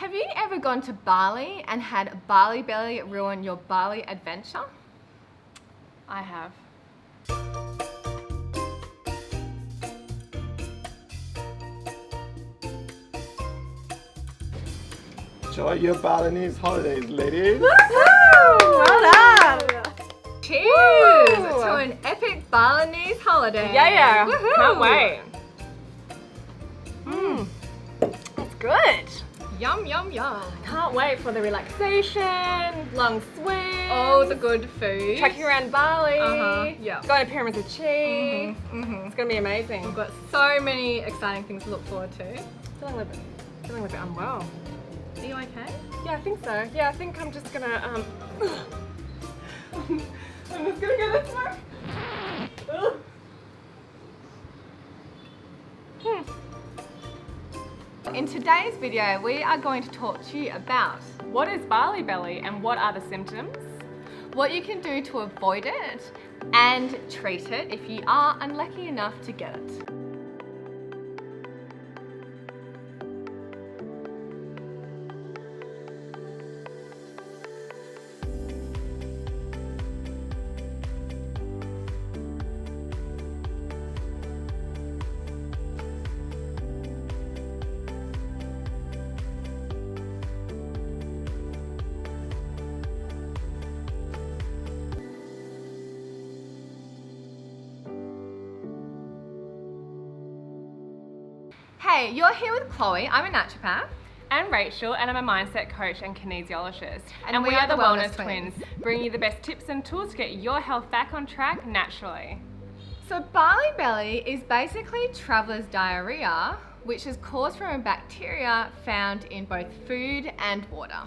Have you ever gone to Bali and had Bali Belly ruin your Bali adventure? I have. Enjoy your Balinese holidays, ladies. Well done! Cheers to an epic Balinese holiday. Yeah. Woohoo. Can't wait. It's good. Yum, yum, yum. Can't wait for the relaxation, long swim. Oh, the good food. Trekking around Bali. Yeah. Going to pyramids of cheese. It's going to be amazing. We've got so many exciting things to look forward to. Feeling a bit unwell. Are you okay? Yeah, I think so. Yeah, I think I'm just gonna I'm just gonna go this way. In today's video, we are going to talk to you about What is Bali Belly and what are the symptoms? what you can do to avoid it and treat it if you are unlucky enough to get it. Hey, you're here with Chloe. I'm a naturopath. And Rachel, and I'm a mindset coach and kinesiologist. And we are the Wellness Twins, bringing you the best tips and tools to get your health back on track naturally. So Bali Belly is basically traveller's diarrhea, which is caused from a bacteria found in both food and water.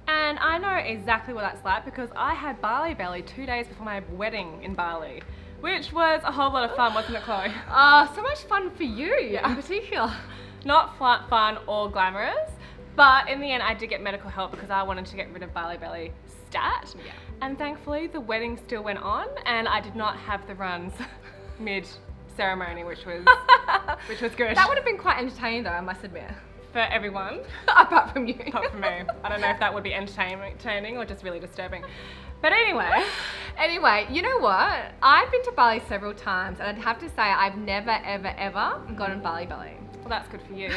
And I know exactly what that's like because I had Bali Belly 2 days before my wedding in Bali, which was a whole lot of fun, wasn't it, Chloe? So much fun for you in particular. Not fun or glamorous, but in the end I did get medical help because I wanted to get rid of Bali Belly stat. Yeah. And thankfully the wedding still went on and I did not have the runs mid-ceremony, which was good. That would have been quite entertaining though, I must admit. For everyone. Apart from you. Apart from me. I don't know if that would be entertaining or just really disturbing. But anyway. Anyway, you know what? I've been to Bali several times and I'd have to say I've never ever gotten Bali Belly. Well, that's good for you.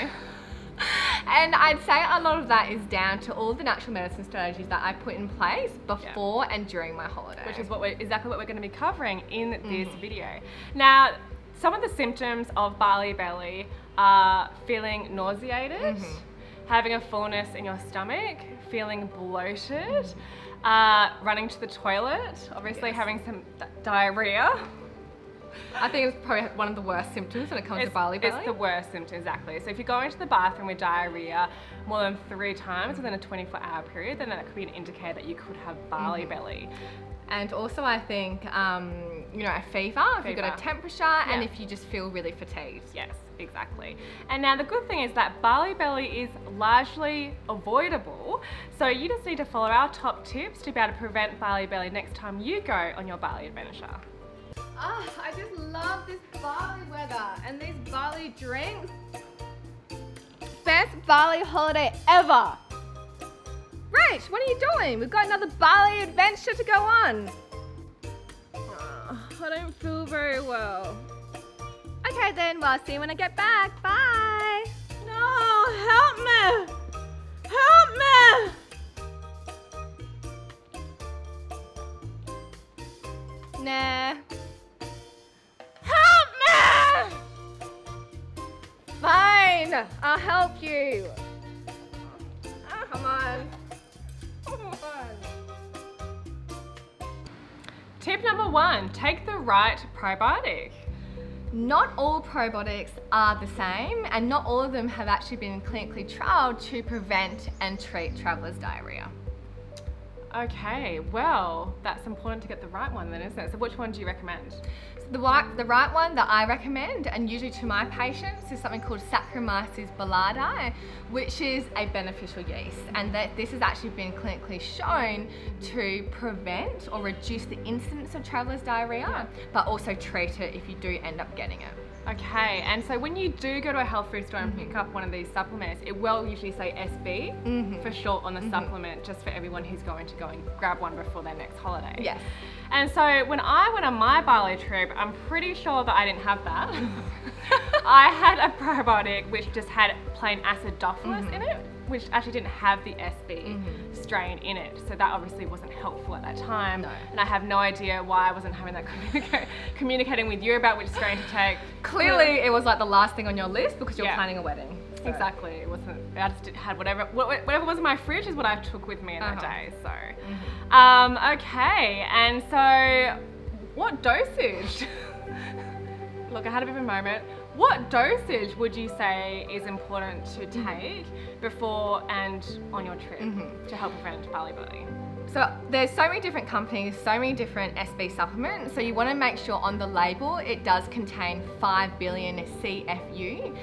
And I'd say a lot of that is down to all the natural medicine strategies that I put in place before and during my holiday. Which is exactly what we're going to be covering in this video. Now, some of the symptoms of Bali Belly are feeling nauseated, having a fullness in your stomach, feeling bloated, running to the toilet, obviously having some diarrhea. I think it's probably one of the worst symptoms when it comes to Bali Belly. It's the worst symptom, exactly. So if you go into the bathroom with diarrhea more than 3 times within a 24-hour period, then that could be an indicator that you could have Bali Belly. And also I think, a fever, if you've got a temperature, and if you just feel really fatigued. Yes, exactly. And now the good thing is that Bali Belly is largely avoidable. So you just need to follow our top tips to be able to prevent Bali Belly next time you go on your Bali adventure. I just love this Bali weather and these Bali drinks. Best Bali holiday ever. Rach, what are you doing? We've got another Bali adventure to go on. I don't feel very well. Okay then, well, I'll see you when I get back. Bye. No, help me! Help me! Nah. Help me! Fine, I'll help you. Come on. Tip number 1, take the right probiotic. Not all probiotics are the same, and not all of them have actually been clinically trialed to prevent and treat traveller's diarrhea. Okay, well, that's important to get the right one then, isn't it? So which one do you recommend? So the right one that I recommend, and usually to my patients, is something called Saccharomyces boulardii, which is a beneficial yeast, and that this has actually been clinically shown to prevent or reduce the incidence of traveller's diarrhea, but also treat it if you do end up getting it. Okay, and so when you do go to a health food store and pick up one of these supplements, it will usually say SB for short on the supplement, just for everyone who's going to go and grab one before their next holiday. Yes. And so when I went on my Bali trip, I'm pretty sure that I didn't have that. I had a probiotic which just had plain acidophilus in it, which actually didn't have the SB strain in it. So that obviously wasn't helpful at that time. No. And I have no idea why I wasn't having that communicating with you about which strain to take. Clearly, it was like the last thing on your list because you're Yeah. planning a wedding. So. Exactly. It wasn't. I just had whatever was in my fridge is what I took with me in that day. So, okay. And so, what dosage? Look, I had a bit of a moment. What dosage would you say is important to take before and on your trip to help prevent Bali Belly? So there's so many different companies, so many different SB supplements. So you want to make sure on the label it does contain 5 billion CFU.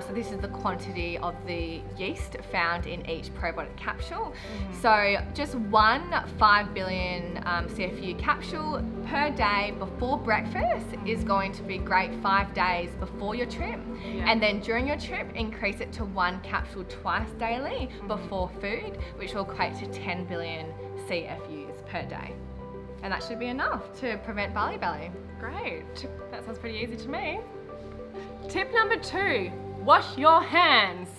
So this is the quantity of the yeast found in each probiotic capsule. So just one 5 billion CFU capsule per day before breakfast is going to be great 5 days before your trip. And then during your trip, increase it to one capsule twice daily before food, which will equate to 10 billion CFUs per day. And that should be enough to prevent Bali Belly. Great. That sounds pretty easy to me. Tip number 2, wash your hands.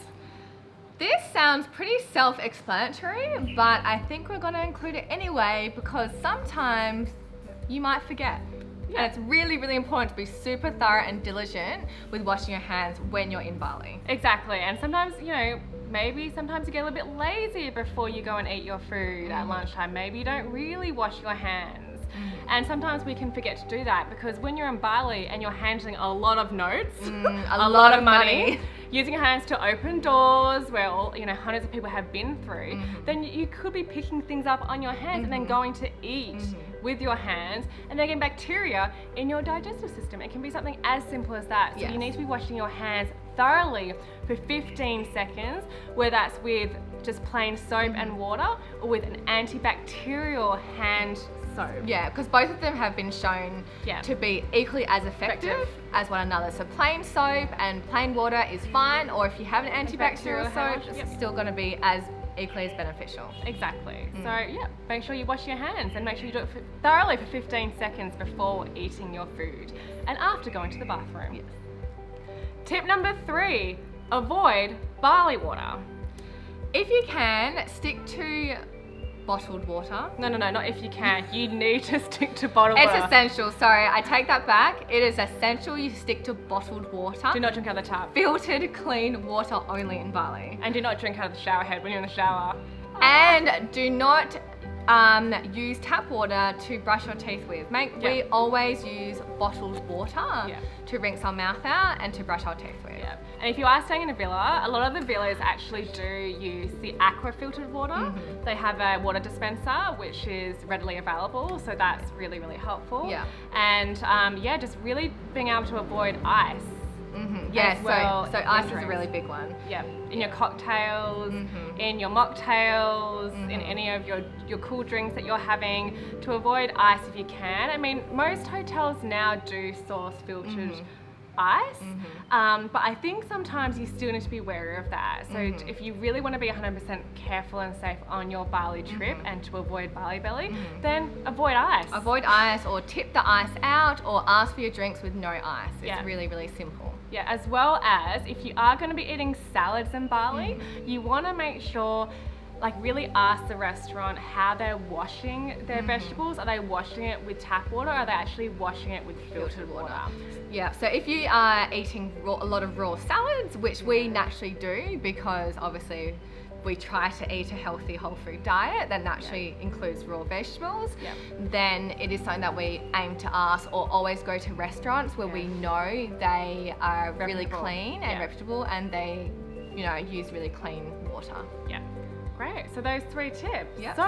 This sounds pretty self-explanatory, but I think we're going to include it anyway because sometimes you might forget. And it's really, really important to be super thorough and diligent with washing your hands when you're in Bali. Exactly. And sometimes, maybe sometimes you get a little bit lazy before you go and eat your food at lunchtime. Maybe you don't really wash your hands. And sometimes we can forget to do that because when you're in Bali and you're handling a lot of notes, a lot of money, using your hands to open doors where hundreds of people have been through, then you could be picking things up on your hands and then going to eat with your hands and they're getting bacteria in your digestive system. It can be something as simple as that. So you need to be washing your hands thoroughly for 15 seconds, whether that's with just plain soap and water or with an antibacterial hand soap. Yeah, because both of them have been shown to be equally as effective as one another. So plain soap and plain water is fine, or if you have an antibacterial soap, it's still going to be as equally as beneficial. Exactly. So make sure you wash your hands and make sure you do it thoroughly for 15 seconds before eating your food and after going to the bathroom. Yes. Tip number 3, avoid barley water. If you can, stick to bottled water. No, not if you can. You need to stick to bottled water. It's essential. Sorry, I take that back. It is essential you stick to bottled water. Do not drink out of the tap. Filtered, clean water only in Bali. And do not drink out of the shower head when you're in the shower. And do not use tap water to brush your teeth with. We always use bottled water to rinse our mouth out and to brush our teeth with. Yeah. And if you are staying in a villa, a lot of the villas actually do use the aqua filtered water. They have a water dispenser which is readily available, so that's really, really helpful. Yeah. And just really being able to avoid ice. Yeah, well so ice is a drinks. really big one. Yeah, in your cocktails, in your mocktails, in any of your cool drinks that you're having, to avoid ice if you can. I mean, most hotels now do source filtered ice, but I think sometimes you still need to be wary of that. So if you really want to be 100% careful and safe on your Bali trip and to avoid Bali Belly, then avoid ice. Avoid ice, or tip the ice out, or ask for your drinks with no ice. It's really, really simple. Yeah, as well as if you are going to be eating salads in Bali, you want to make sure, really ask the restaurant how they're washing their vegetables. Are they washing it with tap water, or are they actually washing it with filtered water? Yeah, so if you are eating a lot of raw salads, which we naturally do because obviously we try to eat a healthy whole food diet that naturally includes raw vegetables, then it is something that we aim to ask, or always go to restaurants where we know they are really clean and reputable, and they use really clean water. Yeah. Great. So those 3 tips. Yep. So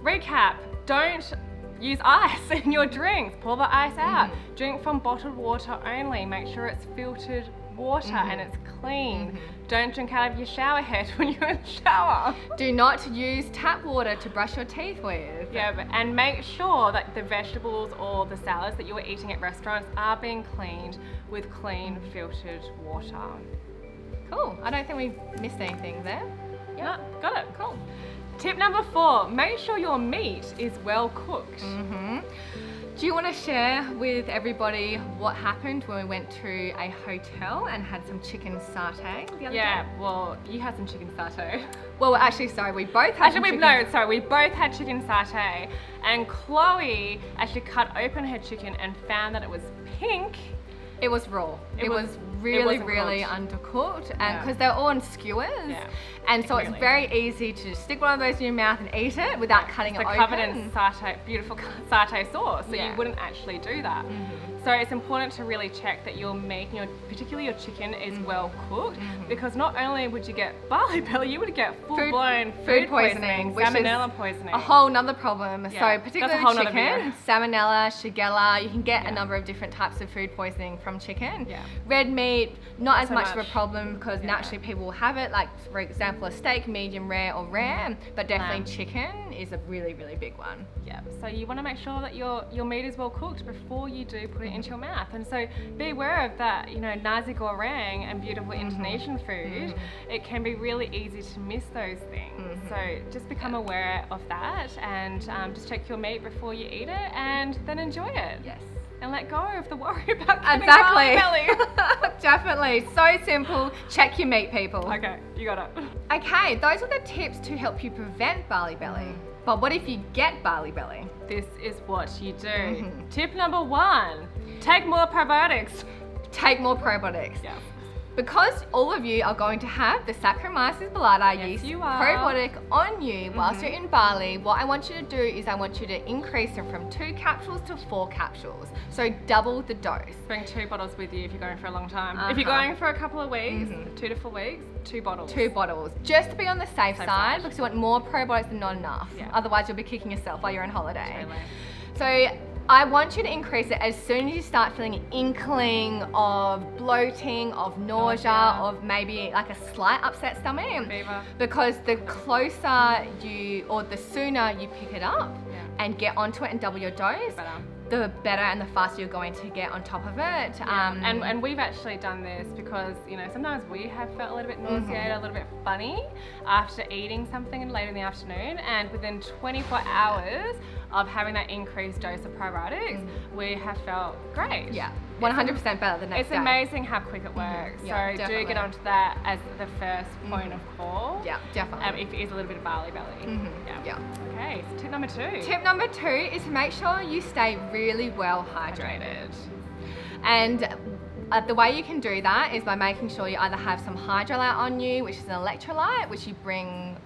recap. Don't use ice in your drinks. Pour the ice out. Drink from bottled water only. Make sure it's filtered water and it's clean. Don't drink out of your shower head when you're in the shower. Do not use tap water to brush your teeth with. Yeah, and make sure that the vegetables or the salads that you're eating at restaurants are being cleaned with clean filtered water. Cool. I don't think we missed anything there. Yeah, got it. Cool. Tip number 4, make sure your meat is well cooked. Do you want to share with everybody what happened when we went to a hotel and had some chicken satay the other day? Well, you had some chicken satay. Well, actually, sorry, we both had some chicken. We both had chicken satay, and Chloe actually cut open her chicken and found that it was pink. It was raw. It was really undercooked, and because they're all on skewers, and so it's very easy to just stick one of those in your mouth and eat it without cutting it open. Covered in satay, beautiful satay sauce, so you wouldn't actually do that. So it's important to really check that your meat, particularly your chicken, is well cooked, because not only would you get Bali Belly, you would get full-blown food poisoning, salmonella poisoning. A whole nother problem. Yeah, so particularly with chicken, salmonella, shigella, you can get a number of different types of food poisoning from chicken. Red meat, not as much of a problem because naturally people will have it, like for example a steak, medium rare or rare, but definitely chicken is a really, really big one. So you want to make sure that your meat is well cooked before you do put it into your mouth. And so be aware of that, nasi goreng and beautiful Indonesian food, it can be really easy to miss those things. So just become aware of that, and just check your meat before you eat it, and then enjoy it. Yes. And let go of the worry about getting Exactly. Bali Belly. Definitely. So simple. Check your meat, people. Okay, you got it. Okay, those are the tips to help you prevent Bali Belly. But what if you get Bali Belly? This is what you do. Tip number 1, take more probiotics. Take more probiotics. Yeah. Because all of you are going to have the Saccharomyces boulardii yeast you are. probiotic on you whilst you're in Bali, what I want you to do is I want you to increase them from 2 capsules to 4 capsules. So double the dose. Bring 2 bottles with you if you're going for a long time. If you're going for a couple of weeks, 2 to 4 weeks, 2 bottles. 2 bottles. Just to be on the safe side, because you want more probiotics than not enough. Yeah. Otherwise you'll be kicking yourself while you're on holiday. Totally. So I want you to increase it as soon as you start feeling an inkling of bloating, of nausea, of maybe like a slight upset stomach. Fever. Because the closer you, or the sooner you pick it up and get onto it and double your dose, the better and the faster you're going to get on top of it. And we've actually done this because, sometimes we have felt a little bit nauseated, a little bit funny after eating something late in the afternoon, and within 24 hours of having that increased dose of probiotics, we have felt great. Yeah, 100% better the next day. It's amazing how quick it works. Yeah, so definitely. do get onto that as the first point of call. Yeah, definitely. If it is a little bit of Bali Belly. Yeah. Okay, so tip number 2. Tip number 2 is to make sure you stay really well hydrated. And the way you can do that is by making sure you either have some hydrolyte on you, which is an electrolyte, which you bring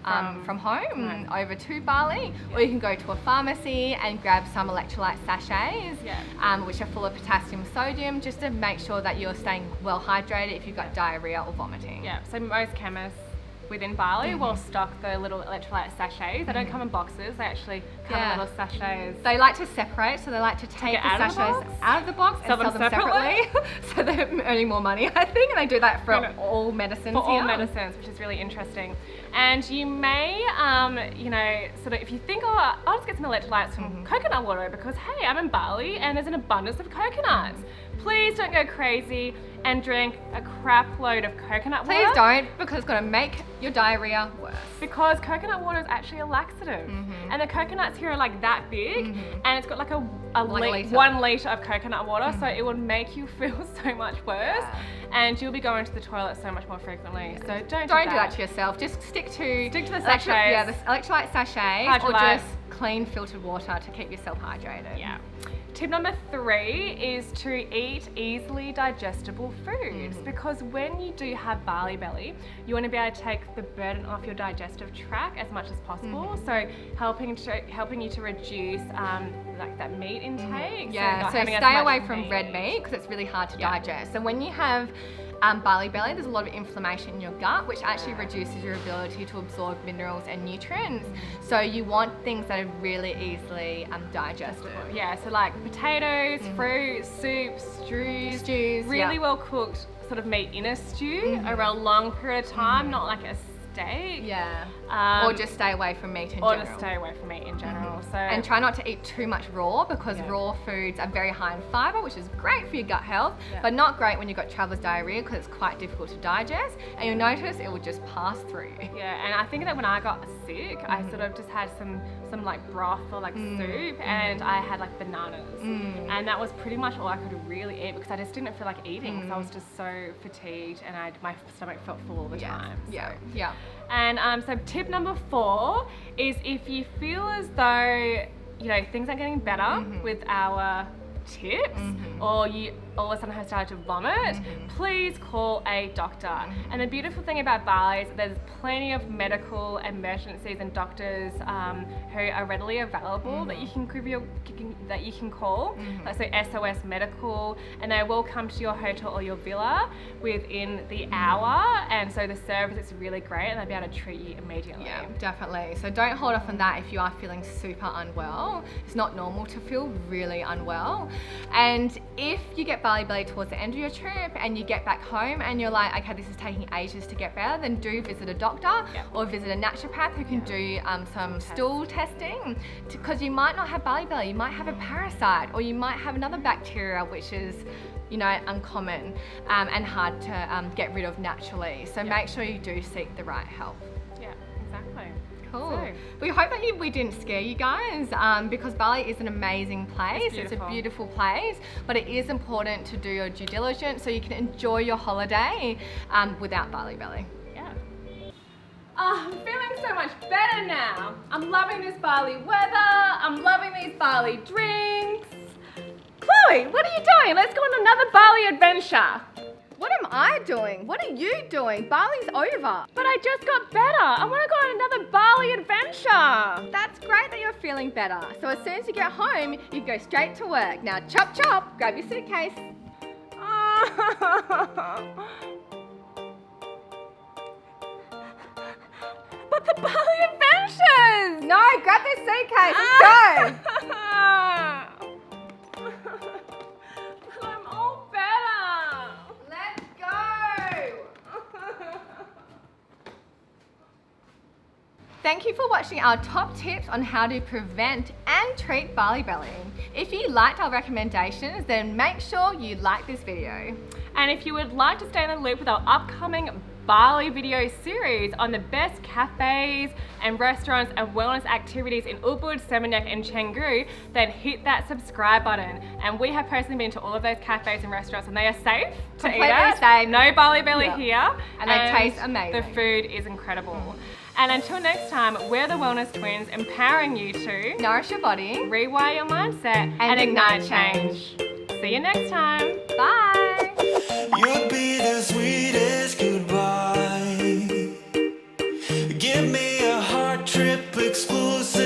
from home over to Bali, or you can go to a pharmacy and grab some electrolyte sachets, which are full of potassium, sodium, just to make sure that you're staying well hydrated if you've got diarrhea or vomiting. Yeah, so most chemists within Bali will stock the little electrolyte sachets. They don't come in boxes, they actually come in little sachets. They like to separate, so they like to take the sachets out of the box and sell them separately. So they're earning more money, I think, and they do that for all medicines. For all medicines, which is really interesting. And you may, sort of, if you think, I'll just get some electrolytes from coconut water because, hey, I'm in Bali and there's an abundance of coconuts. Please don't go crazy and drink a crap load of coconut water. Please don't, because it's going to make your diarrhea worse. Because coconut water is actually a laxative. And the coconuts here are like that big, and it's got like a 1 litre of coconut water, so it would make you feel so much worse. And you'll be going to the toilet so much more frequently. So don't do that to yourself. Just stick to the sachets. The electrolyte sachets, or just clean filtered water to keep yourself hydrated. Yeah. Tip number 3 is to eat easily digestible foods, because when you do have Bali Belly, you want to be able to take the burden off your digestive tract as much as possible. So helping you to reduce like that meat intake. Yeah, so stay away from red meat because it's really hard to digest. So when you have Bali Belly, there's a lot of inflammation in your gut, which actually reduces your ability to absorb minerals and nutrients. So you want things that are really easily digestible. Yeah, so like potatoes, fruit, soups, stews, really well cooked sort of meat in a stew over a long period of time, not like a steak. Yeah. Or just stay away from meat in or general. just stay away from meat in general. So And try not to eat too much raw, because raw foods are very high in fiber, which is great for your gut health, but not great when you've got traveler's diarrhea, because it's quite difficult to digest, and you'll notice it will just pass through. yeah, and I think that when I got sick, I sort of just had some like broth or like soup, and I had like bananas, and that was pretty much all I could really eat, because I just didn't feel like eating, because I was just so fatigued, and my stomach felt full all the time. Yeah. And so tip number 4 is, if you feel as though, you know, things aren't getting better with our tips, or you all of a sudden have started to vomit, please call a doctor. And the beautiful thing about Bali is there's plenty of medical emergencies and doctors who are readily available that you can call. Like, so SOS Medical, and they will come to your hotel or your villa within the hour, and so the service is really great, and they'll be able to treat you immediately. Yeah, definitely. So don't hold off on that if you are feeling super unwell. It's not normal to feel really unwell. And if you get Bali Belly towards the end of your trip and you get back home and you're like, okay, this is taking ages to get better, then do visit a doctor or visit a naturopath who can do some stool testing, because you might not have Bali Belly, you might have a parasite, or you might have another bacteria which is, you know, uncommon and hard to get rid of naturally. So make sure you do seek the right help. Yeah, exactly. Cool. So, We hope that we didn't scare you guys, because Bali is an amazing place. It's a beautiful place, but it is important to do your due diligence so you can enjoy your holiday without Bali Belly. yeah. Oh, I'm feeling so much better now. I'm loving this Bali weather. I'm loving these Bali drinks. Chloe, what are you doing? Let's go on another Bali adventure. What am I doing? What are you doing? Bali's over. But I just got better. I want to go on another Bali adventure. That's great that you're feeling better. So as soon as you get home, you go straight to work. Now chop chop, grab your suitcase. But the Bali adventures! No, grab this suitcase, let's go. But I'm all better. Let's go. Thank you for watching our top tips on how to prevent and treat Bali Belly. If you liked our recommendations, then make sure you like this video. And if you would like to stay in the loop with our upcoming Bali video series on the best cafes and restaurants and wellness activities in Ubud, Seminyak and Canggu, then hit that subscribe button. And we have personally been to all of those cafes and restaurants, and they are safe to eat at. Safe. No Bali Belly here. And they taste amazing. The food is incredible. And until next time, we're the Wellness Twins, empowering you to Nourish your body, rewire your mindset and ignite change. See you next time. Bye. You'll be the sweetest goodbye. Give me a heart trip exclusive.